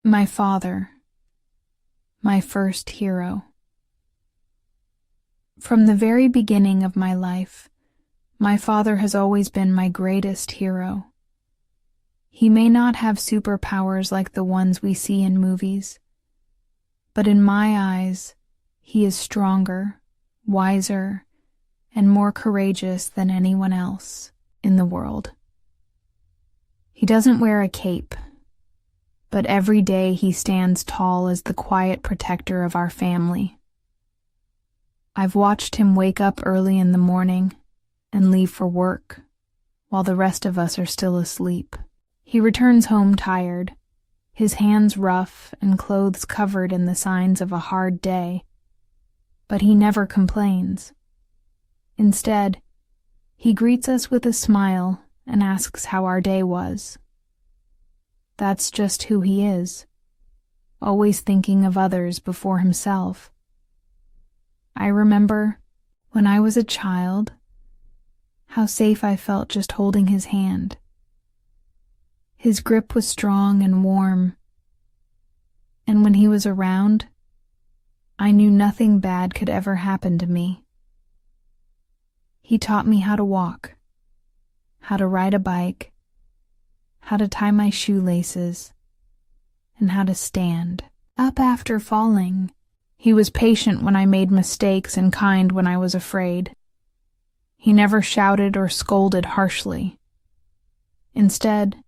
My father, my first hero. From the very beginning of my life, my father has always been my greatest hero. He may not have superpowers like the ones we see in movies, but in my eyes, he is stronger, wiser, and more courageous than anyone else in the world. He doesn't wear a cape, but every day he stands tall as the quiet protector of our family. I've watched him wake up early in the morning and leave for work, while the rest of us are still asleep. He returns home tired, his hands rough and clothes covered in the signs of a hard day, but he never complains. Instead, he greets us with a smile and asks how our day was. That's just who he is, always thinking of others before himself. I remember, when I was a child, how safe I felt just holding his hand. His grip was strong and warm, and when he was around, I knew nothing bad could ever happen to me. He taught me how to walk, how to ride a bike, how to tie my shoelaces, and how to stand up after falling. He was patient when I made mistakes and kind when I was afraid. He never shouted or scolded harshly. Instead,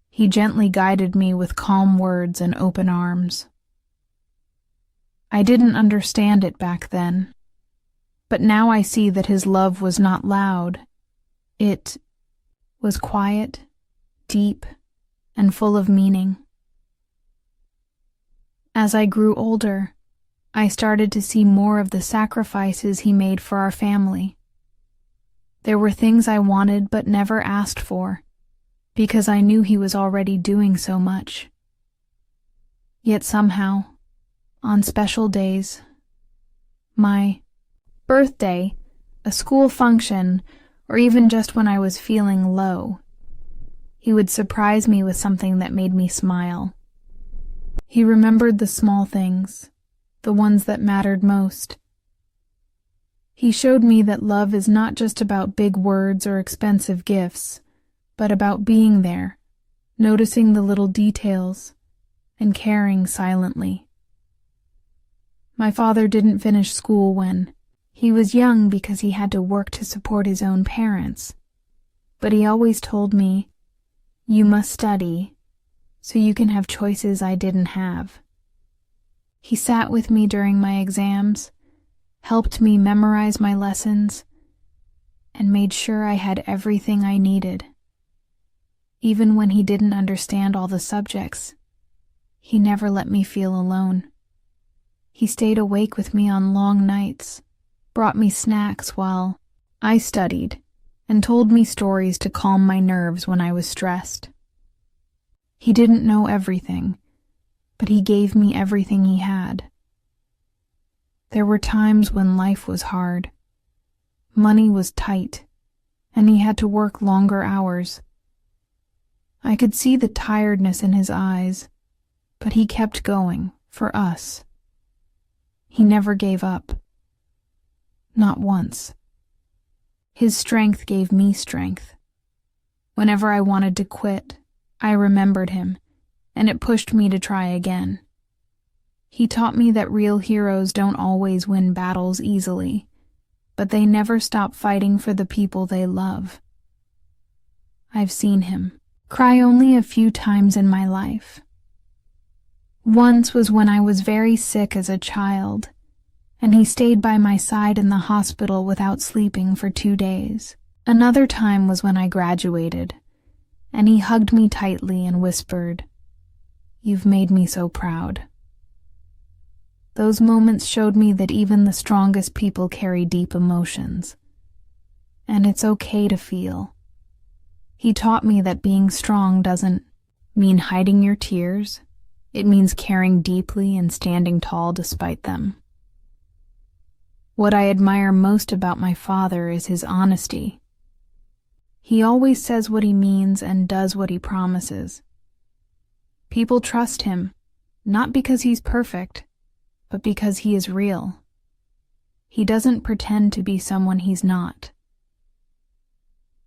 he gently guided me with calm words and open arms. I didn't understand it back then, but now I see that his love was not loud. It was quiet, deep, and full of meaning. As I grew older, I started to see more of the sacrifices he made for our family. There were things I wanted but never asked for, because I knew he was already doing so much. Yet somehow, on special days, my birthday, a school function, or even just when I was feeling low, he would surprise me with something that made me smile. He remembered the small things, the ones that mattered most. He showed me that love is not just about big words or expensive gifts, but about being there, noticing the little details, and caring silently. My father didn't finish school when he was young because he had to work to support his own parents, but he always told me, "You must study, so you can have choices I didn't have." He sat with me during my exams, helped me memorize my lessons, and made sure I had everything I needed. Even when he didn't understand all the subjects, he never let me feel alone. He stayed awake with me on long nights, brought me snacks while I studied, and told me stories to calm my nerves when I was stressed. He didn't know everything, but he gave me everything he had. There were times when life was hard. Money was tight, and he had to work longer hours. I could see the tiredness in his eyes, but he kept going, for us. He never gave up. Not once. His strength gave me strength. Whenever I wanted to quit, I remembered him, and it pushed me to try again. He taught me that real heroes don't always win battles easily, but they never stop fighting for the people they love. I've seen him cry only a few times in my life. Once was when I was very sick as a child, and he stayed by my side in the hospital without sleeping for 2 days. Another time was when I graduated, and he hugged me tightly and whispered, "You've made me so proud." Those moments showed me that even the strongest people carry deep emotions, and it's okay to feel. He taught me that being strong doesn't mean hiding your tears. It means caring deeply and standing tall despite them. What I admire most about my father is his honesty. He always says what he means and does what he promises. People trust him, not because he's perfect, but because he is real. He doesn't pretend to be someone he's not.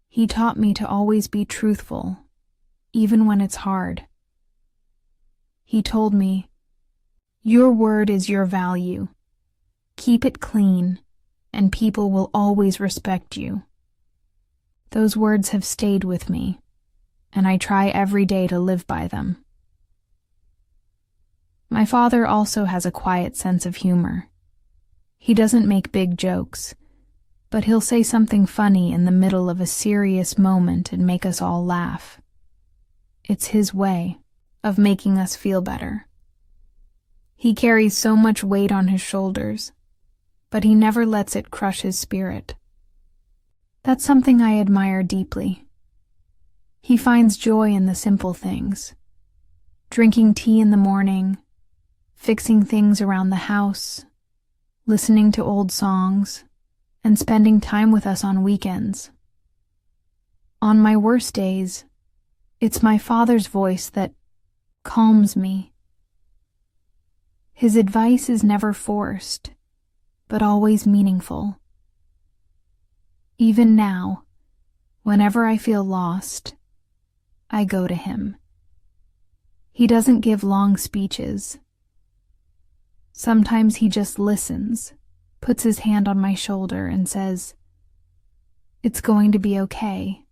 He taught me to always be truthful, even when it's hard. He told me, "Your word is your value. Keep it clean, and people will always respect you." Those words have stayed with me, and I try every day to live by them. My father also has a quiet sense of humor. He doesn't make big jokes, but he'll say something funny in the middle of a serious moment and make us all laugh. It's his way of making us feel better. He carries so much weight on his shoulders, but he never lets it crush his spirit. That's something I admire deeply. He finds joy in the simple things. Drinking tea in the morning, fixing things around the house, listening to old songs, and spending time with us on weekends. On my worst days, it's my father's voice that calms me. His advice is never forced, but always meaningful. Even now, whenever I feel lost, I go to him. He doesn't give long speeches. Sometimes he just listens, puts his hand on my shoulder and says, "It's going to be okay."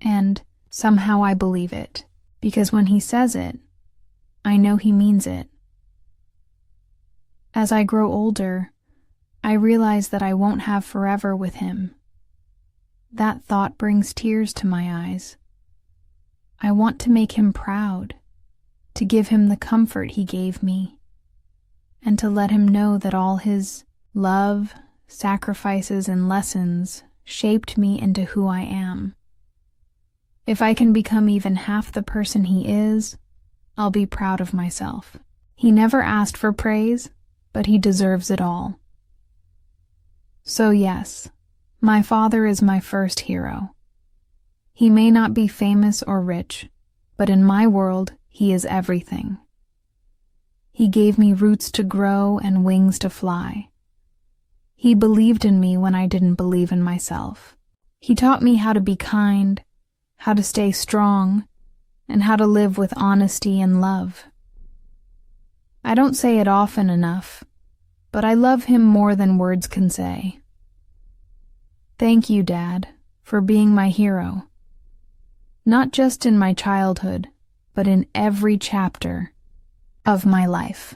And somehow I believe it, because when he says it, I know he means it. As I grow older, I realize that I won't have forever with him. That thought brings tears to my eyes. I want to make him proud, to give him the comfort he gave me, and to let him know that all his love, sacrifices, and lessons shaped me into who I am. If I can become even half the person he is, I'll be proud of myself. He never asked for praise, but he deserves it all. So yes, my father is my first hero. He may not be famous or rich, but in my world, he is everything. He gave me roots to grow and wings to fly. He believed in me when I didn't believe in myself. He taught me how to be kind, how to stay strong, and how to live with honesty and love. I don't say it often enough, but I love him more than words can say. Thank you, Dad, for being my hero. Not just in my childhood, but in every chapter of my life.